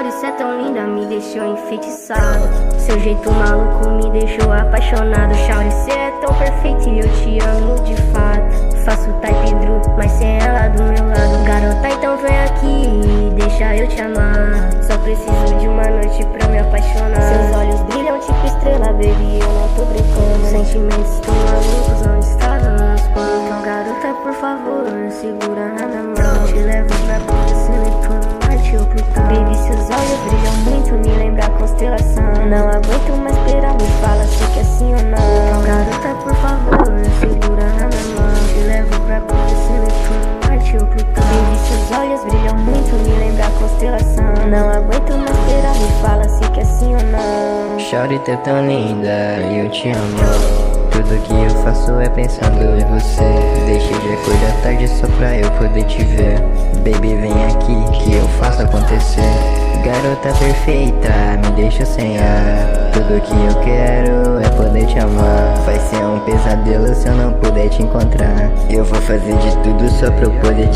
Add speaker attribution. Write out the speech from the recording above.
Speaker 1: Shawty, cê é tão linda, me deixou enfeitiçado. Seu jeito maluco me deixou apaixonado. Shawty, cê é tão perfeita e eu te amo de fato. Faço type Drew, mas sem ela do meu lado. Garota, então vem aqui, deixa eu te amar. Só preciso de uma noite pra me apaixonar. Seus olhos brilham tipo estrela, baby, eu não tô brincando. Sentimentos tão malucos, não estavam nos planos. Então garota, por favor, segura na minha mão. Te levo pra conhecer Netuno, Marte ou Plutão. Baby, seus olhos brilham muito, me lembra a constelação. Não aguento mais esperar, me fala se quer sim ou não. Então garota, por favor, segura na minha mão. Te levo pra conhecer Netuno, Marte ou Plutão. Baby, seus olhos brilham muito, me lembra a constelação. Não aguento mais esperar, me fala se quer sim ou não.
Speaker 2: Shawty, tu é tão linda, eu te amo. Tudo que eu faço é pensando em você. Deixei de acordar tarde só pra eu poder te ver. Baby, vem aqui que eu faço acontecer. Garota perfeita, me deixa sem ar. Tudo que eu quero é poder te amar. Vai ser um pesadelo se eu não puder te encontrar. Eu vou fazer de tudo só pra eu poder te